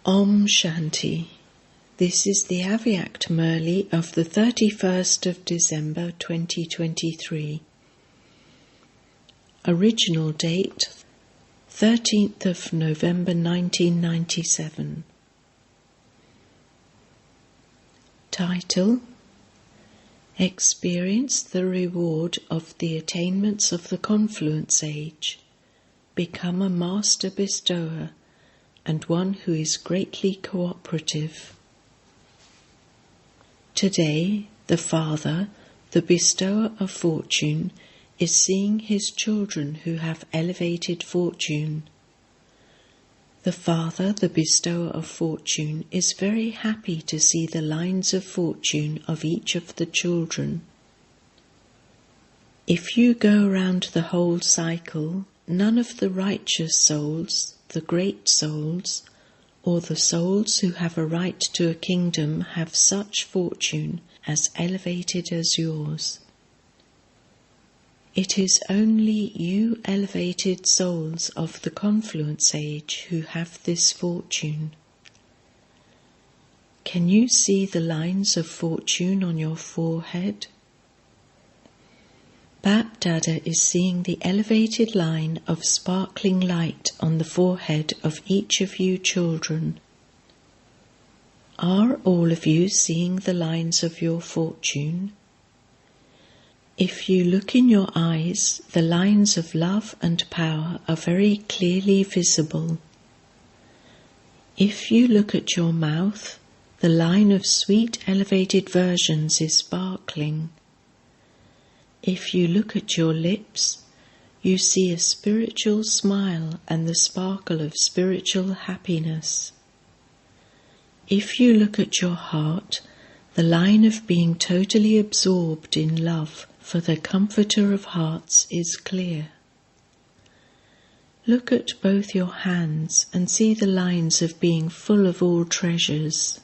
Om Shanti. This is the Avyakt Murli of the 31st of December 2023. Original date 13th of November 1997. Title: Experience the reward of the attainments of the confluence age. Become a master bestower and one who is greatly cooperative. Today, the Father, the bestower of fortune, is seeing his children who have elevated fortune. The Father, the bestower of fortune, is very happy to see the lines of fortune of each of the children. If you go around the whole cycle, none of the righteous souls, the great souls, or the souls who have a right to a kingdom have such fortune as elevated as yours. It is only you elevated souls of the confluence age who have this fortune. Can you see the lines of fortune on your forehead? Bap Dada is seeing the elevated line of sparkling light on the forehead of each of you children. Are all of you seeing the lines of your fortune? If you look in your eyes, the lines of love and power are very clearly visible. If you look at your mouth, the line of sweet elevated versions is sparkling. If you look at your lips, you see a spiritual smile and the sparkle of spiritual happiness. If you look at your heart, the line of being totally absorbed in love for the Comforter of Hearts is clear. Look at both your hands and see the lines of being full of all treasures.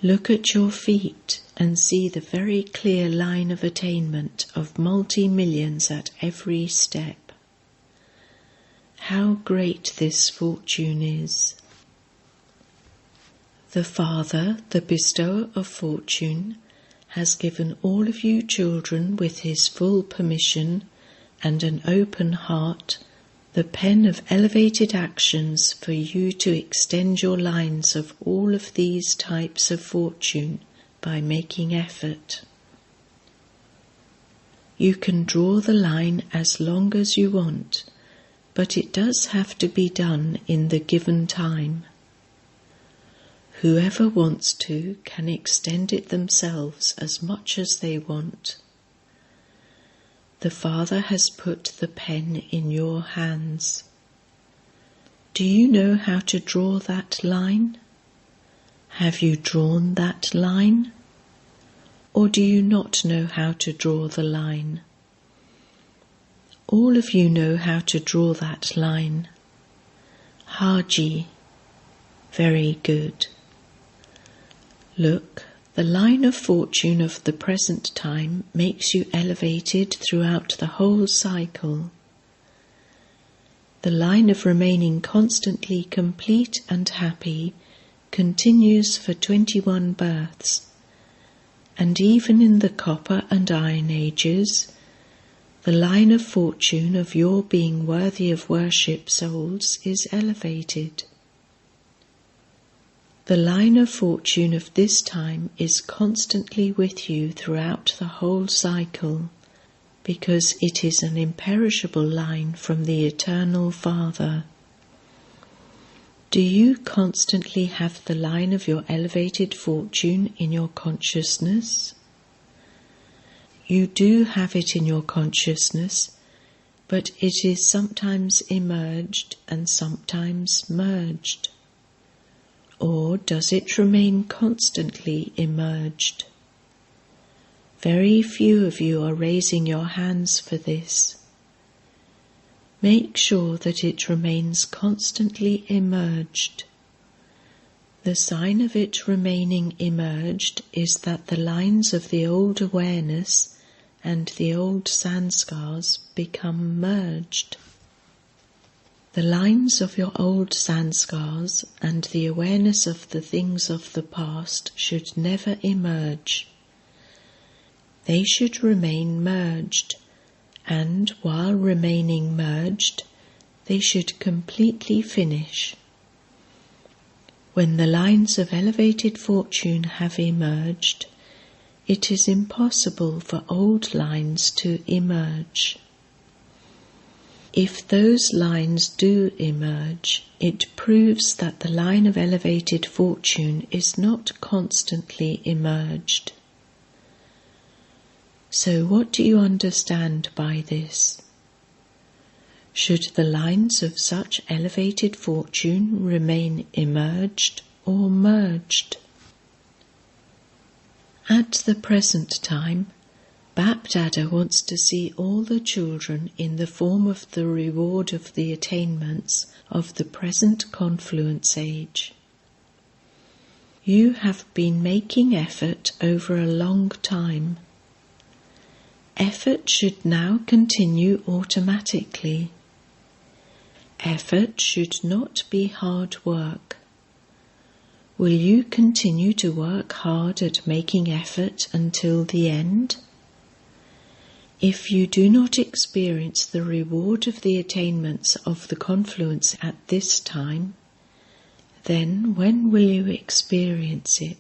Look at your feet and see the very clear line of attainment of multi-millions at every step. How great this fortune is! The Father, the bestower of fortune, has given all of you children with his full permission and an open heart the pen of elevated actions for you to extend your lines of all of these types of fortune by making effort. You can draw the line as long as you want, but it does have to be done in the given time. Whoever wants to can extend it themselves as much as they want. The Father has put the pen in your hands. Do you know how to draw that line? Have you drawn that line? Or do you not know how to draw the line? All of you know how to draw that line. Haji. Very good. Look, the line of fortune of the present time makes you elevated throughout the whole cycle. The line of remaining constantly complete and happy continues for 21 births, and even in the copper and iron ages, the line of fortune of your being worthy of worship souls is elevated. The line of fortune of this time is constantly with you throughout the whole cycle, because it is an imperishable line from the Eternal Father. Do you constantly have the line of your elevated fortune in your consciousness? You do have it in your consciousness, but it is sometimes emerged and sometimes merged. Or does it remain constantly emerged? Very few of you are raising your hands for this. Make sure that it remains constantly emerged. The sign of it remaining emerged is that the lines of the old awareness and the old sanskars become merged. The lines of your old sanskars and the awareness of the things of the past should never emerge. They should remain merged, and while remaining merged, they should completely finish. When the lines of elevated fortune have emerged, it is impossible for old lines to emerge. If those lines do emerge, it proves that the line of elevated fortune is not constantly emerged. So what do you understand by this? Should the lines of such elevated fortune remain emerged or merged? At the present time, Bap-Dada wants to see all the children in the form of the reward of the attainments of the present confluence age. You have been making effort over a long time. Effort should now continue automatically. Effort should not be hard work. Will you continue to work hard at making effort until the end? If you do not experience the reward of the attainments of the confluence at this time, then when will you experience it?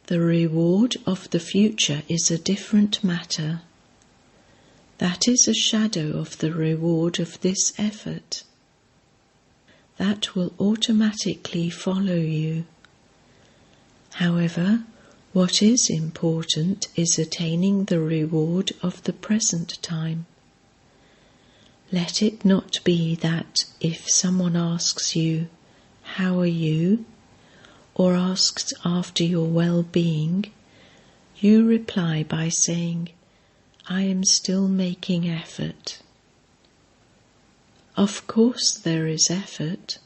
The reward of the future is a different matter. That is a shadow of the reward of this effort. That will automatically follow you. However, what is important is attaining the reward of the present time. Let it not be that if someone asks you, "How are you?" or asks after your well-being, you reply by saying, "I am still making effort." Of course there is effort,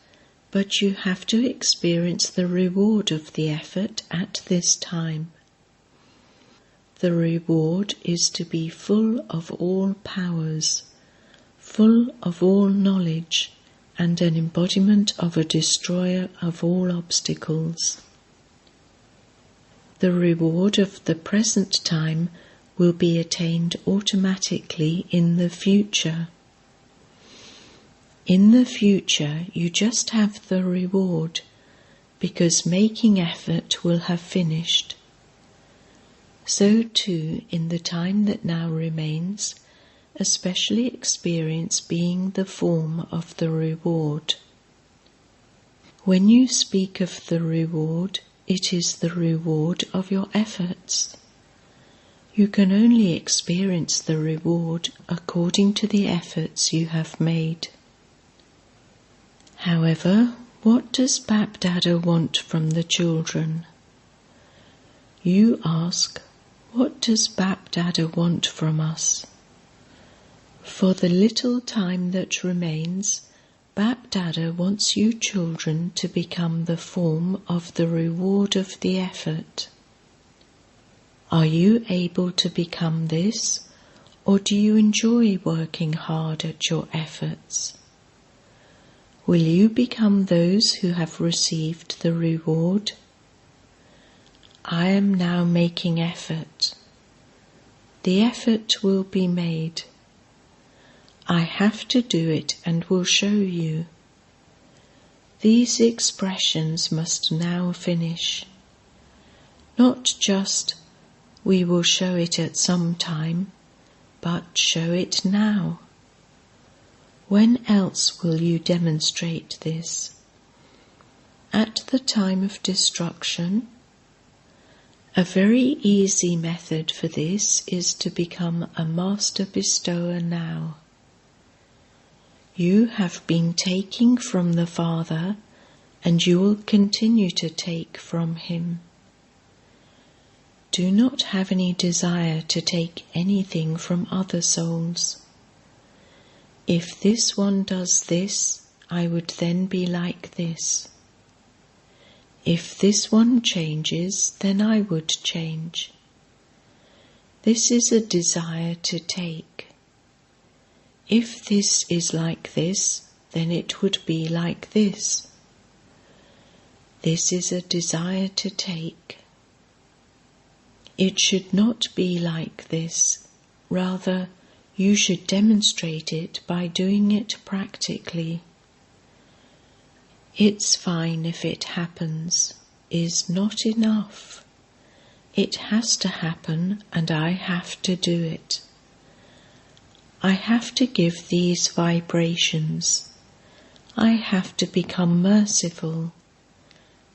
but you have to experience the reward of the effort at this time. The reward is to be full of all powers, full of all knowledge, and an embodiment of a destroyer of all obstacles. The reward of the present time will be attained automatically in the future. In the future, you just have the reward, because making effort will have finished. So too, in the time that now remains, especially experience being the form of the reward. When you speak of the reward, it is the reward of your efforts. You can only experience the reward according to the efforts you have made. However, what does Bap-Dada want from the children? You ask, what does Bap-Dada want from us? For the little time that remains, Bap-Dada wants you children to become the form of the reward of the effort. Are you able to become this, or do you enjoy working hard at your efforts? Will you become those who have received the reward? I am now making effort. The effort will be made. I have to do it and will show you. These expressions must now finish. Not just, we will show it at some time, but show it now. When else will you demonstrate this? At the time of destruction? A very easy method for this is to become a master bestower now. You have been taking from the Father, and you will continue to take from Him. Do not have any desire to take anything from other souls. If this one does this, I would then be like this. If this one changes, then I would change. This is a desire to take. If this is like this, then it would be like this. This is a desire to take. It should not be like this. Rather, you should demonstrate it by doing it practically. It's fine if it happens is not enough. It has to happen, and I have to do it. I have to give these vibrations. I have to become merciful.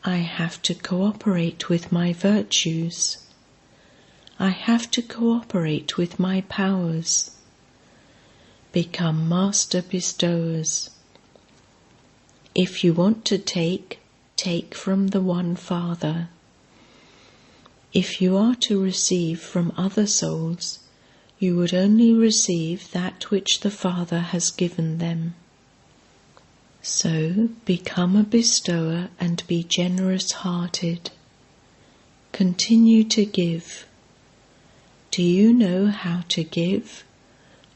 I have to cooperate with my virtues. I have to cooperate with my powers. Become master bestowers. If you want to take, take from the one Father. If you are to receive from other souls, you would only receive that which the Father has given them. So become a bestower and be generous-hearted. Continue to give. Do you know how to give,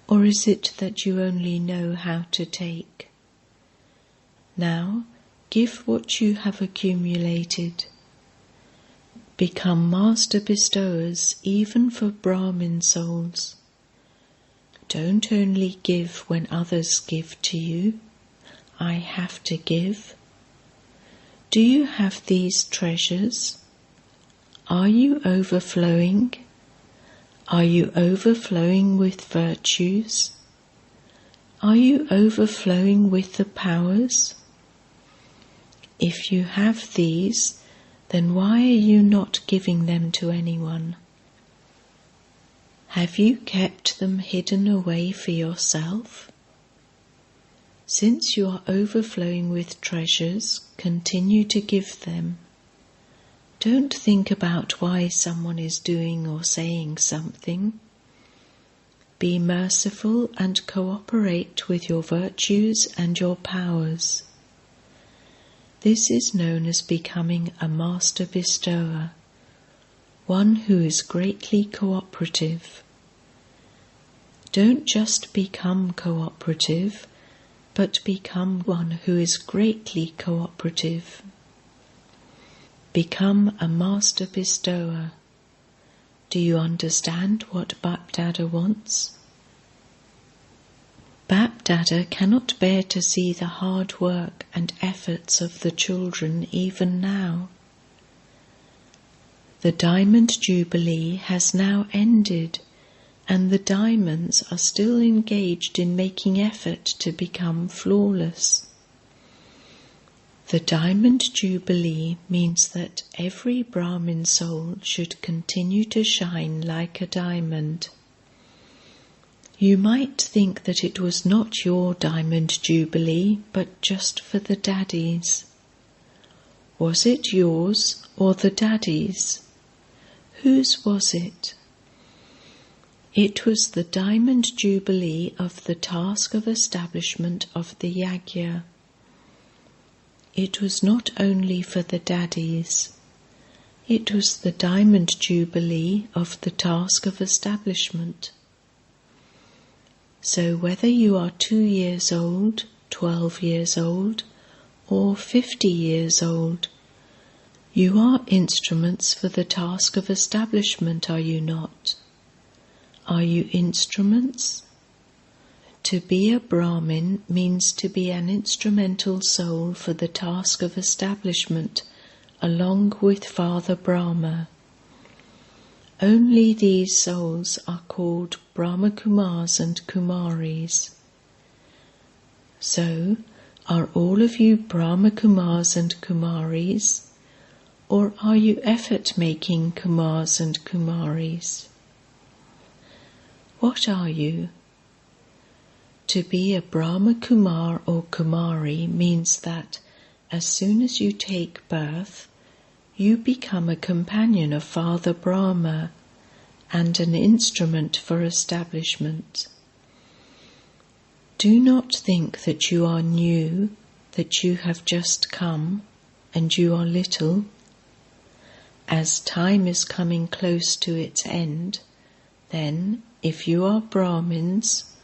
or is it that you only know how to take? Now, give what you have accumulated. Become master bestowers even for Brahmin souls. Don't only give when others give to you. I have to give. Do you have these treasures? Are you overflowing? Are you overflowing with virtues? Are you overflowing with the powers? If you have these, then why are you not giving them to anyone? Have you kept them hidden away for yourself? Since you are overflowing with treasures, continue to give them. Don't think about why someone is doing or saying something. Be merciful and cooperate with your virtues and your powers. This is known as becoming a master bestower, one who is greatly cooperative. Don't just become cooperative, but become one who is greatly cooperative. Become a master bestower. Do you understand what Bap Dada wants? Bap Dada cannot bear to see the hard work and efforts of the children even now. The Diamond Jubilee has now ended, and the diamonds are still engaged in making effort to become flawless. The Diamond Jubilee means that every Brahmin soul should continue to shine like a diamond. You might think that it was not your Diamond Jubilee, but just for the daddies. Was it yours or the daddies? Whose was it? It was the Diamond Jubilee of the task of establishment of the Yajna. It was not only for the daddies. It was the Diamond Jubilee of the task of establishment. So whether you are 2 years old, 12 years old, or 50 years old, you are instruments for the task of establishment, are you not? Are you instruments? To be a Brahmin means to be an instrumental soul for the task of establishment, along with Father Brahma. Only these souls are called Brahma Kumaris and Kumaris. So, are all of you Brahma Kumaris and Kumaris, or are you effort-making Kumaris and Kumaris? What are you? To be a Brahma Kumar or Kumari means that as soon as you take birth, you become a companion of Father Brahma and an instrument for establishment. Do not think that you are new, that you have just come, and you are little. As time is coming close to its end, then, if you are Brahmins,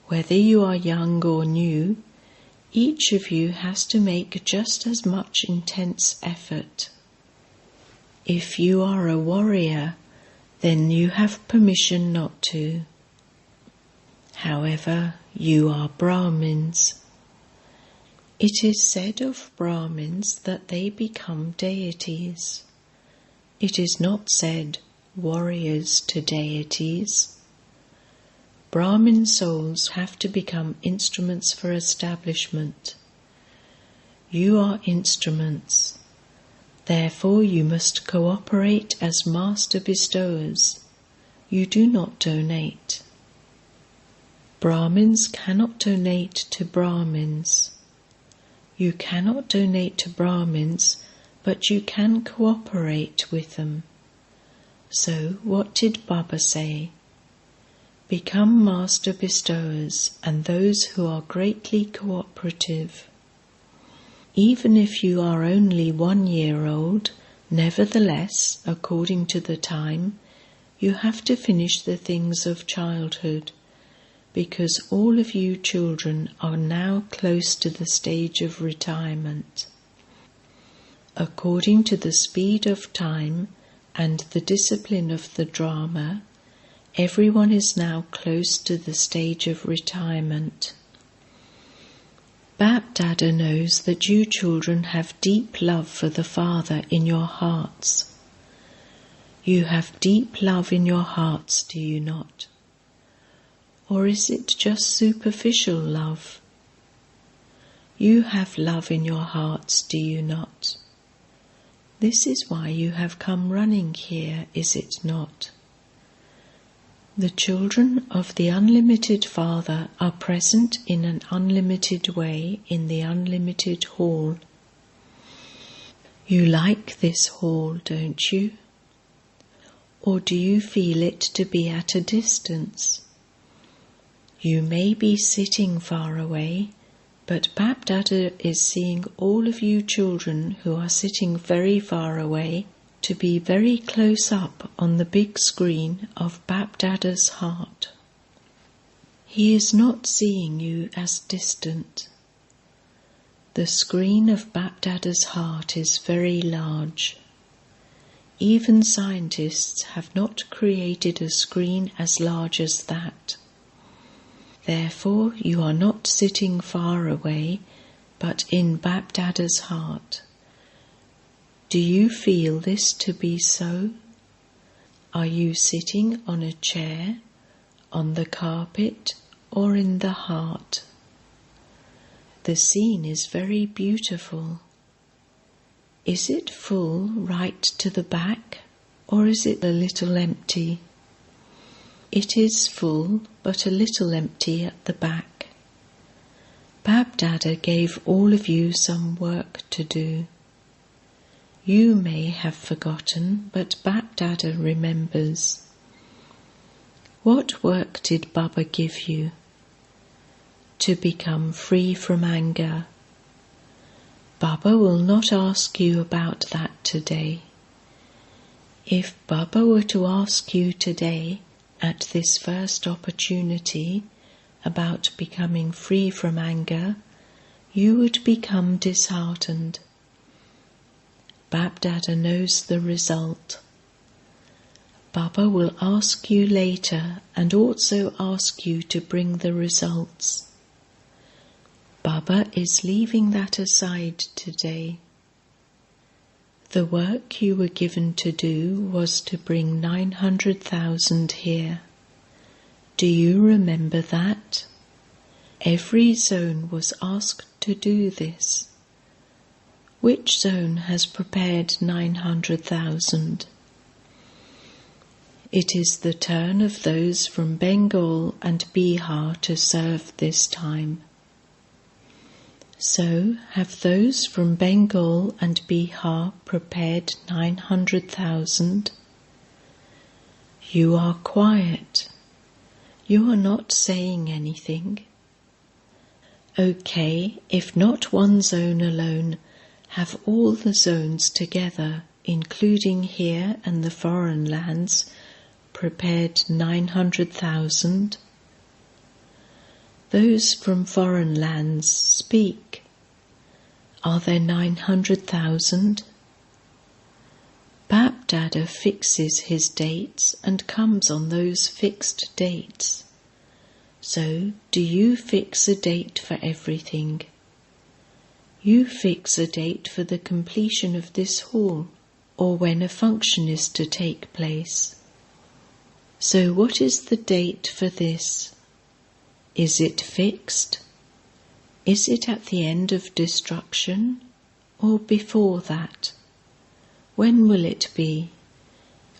whether you are young or new, Each of you has to make just as much intense effort. If you are a warrior, then you have permission not to. However, you are Brahmins. It is said of Brahmins that they become deities. It is not said warriors to deities. Brahmin souls have to become instruments for establishment. You are instruments. Therefore you must cooperate as master bestowers. You do not donate. Brahmins cannot donate to Brahmins. You cannot donate to Brahmins, but you can cooperate with them. So what did Baba say? Become master bestowers and those who are greatly cooperative. Even if you are only 1 year old, nevertheless, according to the time, you have to finish the things of childhood, because all of you children are now close to the stage of retirement. According to the speed of time and the discipline of the drama, everyone is now close to the stage of retirement. Bap Dada knows that you children have deep love for the Father in your hearts. You have deep love in your hearts, do you not? Or is it just superficial love? You have love in your hearts, do you not? This is why you have come running here, is it not? The children of the unlimited Father are present in an unlimited way in the unlimited hall. You like this hall, don't you? Or do you feel it to be at a distance? You may be sitting far away, but Bap Dada is seeing all of you children who are sitting very far away to be very close up on the big screen of Bap Dada's heart. He is not seeing you as distant. The screen of Bap Dada's heart is very large. Even scientists have not created a screen as large as that. Therefore, you are not sitting far away, but in Bap Dada's heart. Do you feel this to be so? Are you sitting on a chair, on the carpet, or in the heart? The scene is very beautiful. Is it full right to the back, or is it a little empty? It is full, but a little empty at the back. Bap Dada gave all of you some work to do. You may have forgotten, but Bap Dada remembers. What work did Baba give you? To become free from anger. Baba will not ask you about that today. If Baba were to ask you today, at this first opportunity, about becoming free from anger, you would become disheartened. Bap Dada knows the result. Baba will ask you later and also ask you to bring the results. Baba is leaving that aside today. The work you were given to do was to bring 900,000 here. Do you remember that? Every zone was asked to do this. Which zone has prepared 900,000? It is the turn of those from Bengal and Bihar to serve this time. So, have those from Bengal and Bihar prepared 900,000? You are quiet. You are not saying anything. Okay, if not one zone alone, have all the zones together, including here and the foreign lands, prepared 900,000? Those from foreign lands speak. Are there 900,000? Bap-Dada fixes his dates and comes on those fixed dates. So, do you fix a date for everything? You fix a date for the completion of this hall, or when a function is to take place. So what is the date for this? Is it fixed? Is it at the end of destruction, or before that? When will it be?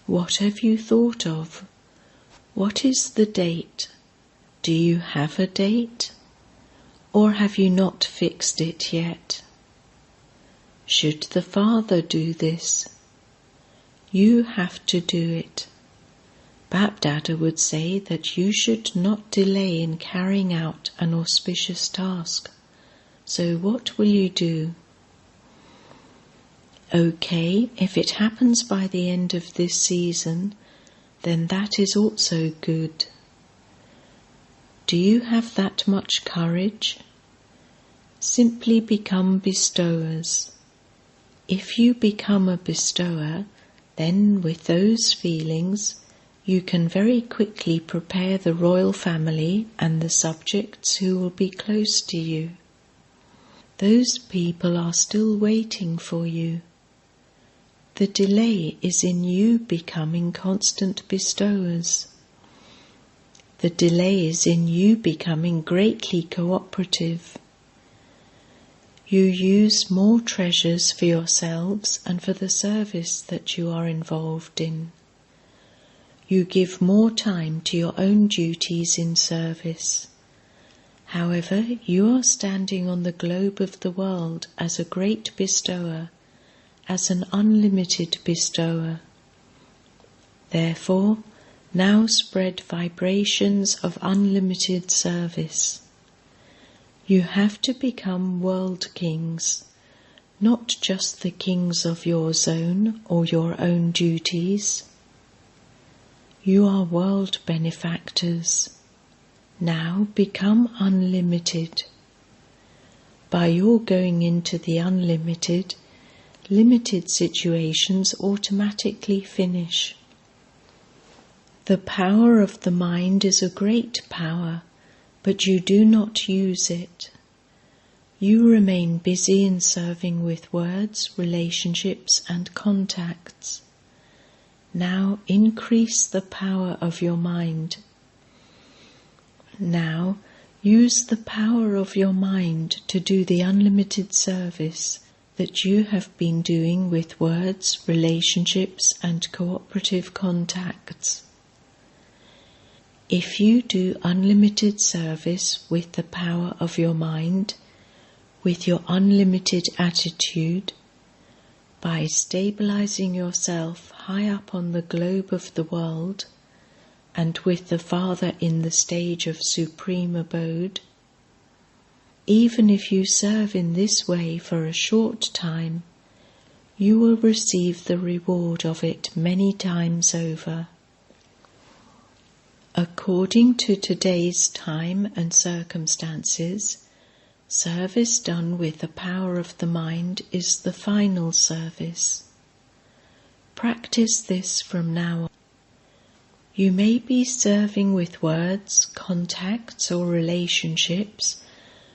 What have you thought of? What is the date? Do you have a date? Or have you not fixed it yet? Should the Father do this? You have to do it. Bap-Dada would say that you should not delay in carrying out an auspicious task. So what will you do? Okay, if it happens by the end of this season, then that is also good. Do you have that much courage? Simply become bestowers. If you become a bestower, then with those feelings, you can very quickly prepare the royal family and the subjects who will be close to you. Those people are still waiting for you. The delay is in you becoming constant bestowers. The delay is in you becoming greatly cooperative. You use more treasures for yourselves and for the service that you are involved in. You give more time to your own duties in service. However, you are standing on the globe of the world as a great bestower, as an unlimited bestower. Therefore, now spread vibrations of unlimited service. You have to become world kings, not just the kings of your zone or your own duties. You are world benefactors. Now become unlimited. By your going into the unlimited, limited situations automatically finish. The power of the mind is a great power, but you do not use it. You remain busy in serving with words, relationships, and contacts. Now increase the power of your mind. Now use the power of your mind to do the unlimited service that you have been doing with words, relationships, and cooperative contacts. If you do unlimited service with the power of your mind, with your unlimited attitude, by stabilizing yourself high up on the globe of the world, and with the Father in the stage of supreme abode, even if you serve in this way for a short time, you will receive the reward of it many times over. According to today's time and circumstances, service done with the power of the mind is the final service. Practice this from now on. You may be serving with words, contacts, or relationships,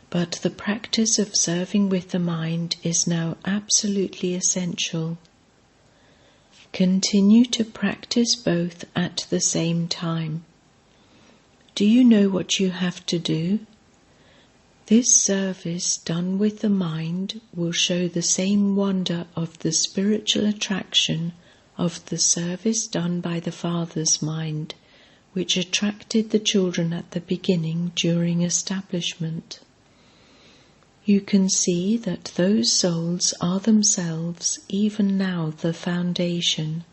but the practice of serving with the mind is now absolutely essential. Continue to practice both at the same time. Do you know what you have to do? This service done with the mind will show the same wonder of the spiritual attraction of the service done by the Father's mind, which attracted the children at the beginning during establishment. You can see that those souls are themselves even now the foundation,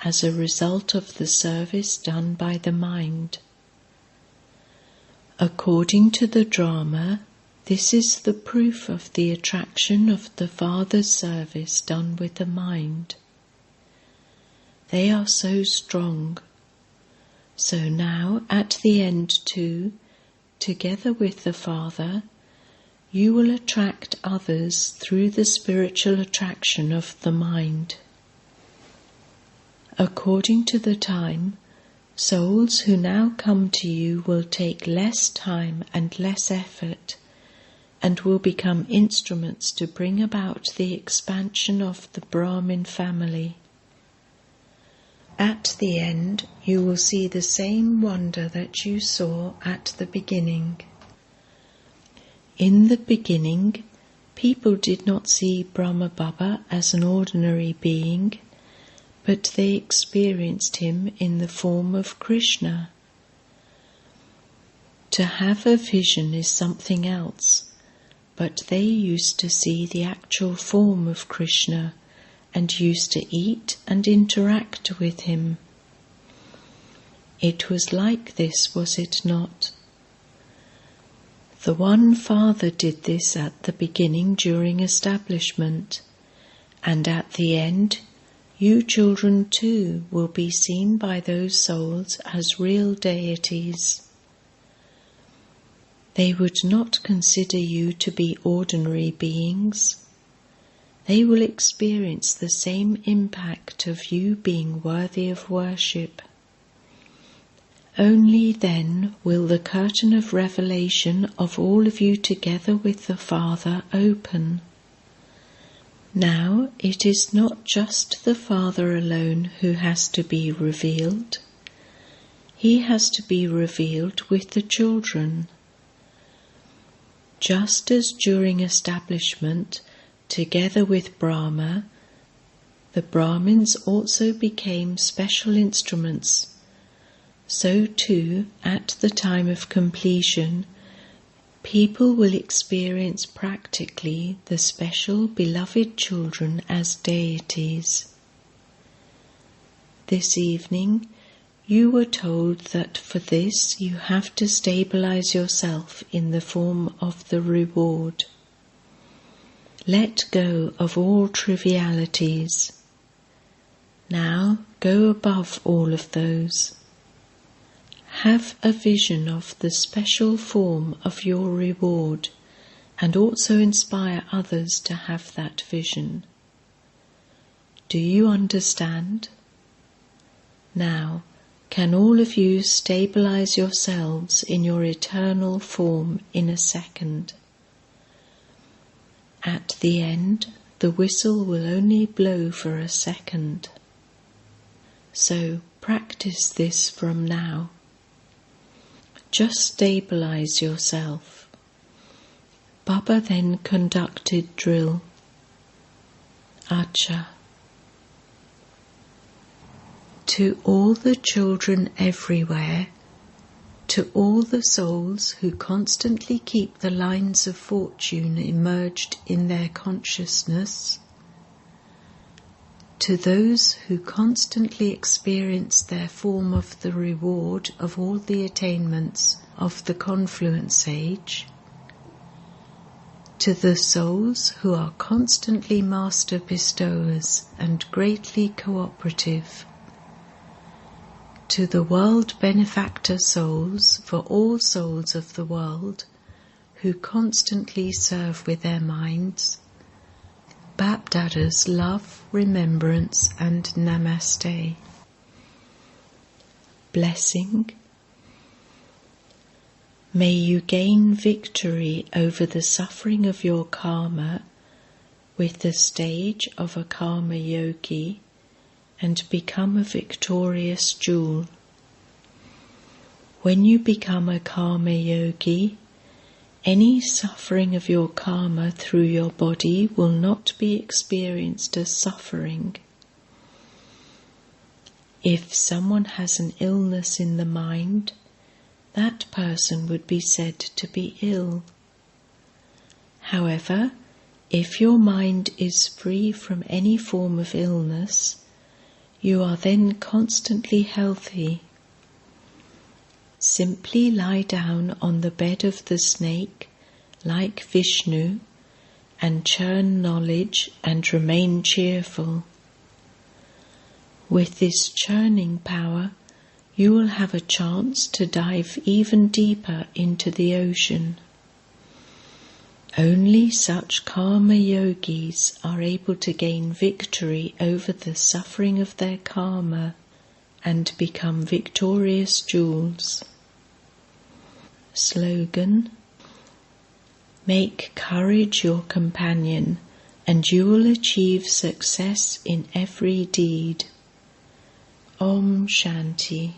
as a result of the service done by the mind. According to the drama, this is the proof of the attraction of the Father's service done with the mind. They are so strong. So now, at the end too, together with the Father, you will attract others through the spiritual attraction of the mind. According to the time, souls who now come to you will take less time and less effort, and will become instruments to bring about the expansion of the Brahmin family. At the end, you will see the same wonder that you saw at the beginning. In the beginning, people did not see Brahma Baba as an ordinary being, but they experienced him in the form of Krishna. To have a vision is something else, but they used to see the actual form of Krishna and used to eat and interact with him. It was like this, was it not? The One Father did this at the beginning during establishment, and at the end, you children too will be seen by those souls as real deities. They would not consider you to be ordinary beings. They will experience the same impact of you being worthy of worship. Only then will the curtain of revelation of all of you together with the Father open. Now it is not just the Father alone who has to be revealed. He has to be revealed with the children. Just as during establishment, together with Brahma, the Brahmins also became special instruments, so too, at the time of completion, people will experience practically the special beloved children as deities. This evening, you were told that for this you have to stabilize yourself in the form of the reward. Let go of all trivialities. Now go above all of those. Have a vision of the special form of your reward and also inspire others to have that vision. Do you understand? Now, can all of you stabilize yourselves in your eternal form in a second? At the end, the whistle will only blow for a second. So practice this from now. Just stabilize yourself. Baba then conducted drill. Acha. To all the children everywhere, to all the souls who constantly keep the lines of fortune emerged in their consciousness, to those who constantly experience their form of the reward of all the attainments of the confluence age, to the souls who are constantly master bestowers and greatly cooperative, to the world benefactor souls for all souls of the world who constantly serve with their minds, Bapdada's love, remembrance and namaste. Blessing. May you gain victory over the suffering of your karma with the stage of a karma yogi and become a victorious jewel. When you become a karma yogi, any suffering of your karma through your body will not be experienced as suffering. If someone has an illness in the mind, that person would be said to be ill. However, if your mind is free from any form of illness, you are then constantly healthy. Simply lie down on the bed of the snake, like Vishnu, and churn knowledge and remain cheerful. With this churning power, you will have a chance to dive even deeper into the ocean. Only such karma yogis are able to gain victory over the suffering of their karma and become victorious jewels. Slogan: make courage your companion, and you will achieve success in every deed. Om Shanti.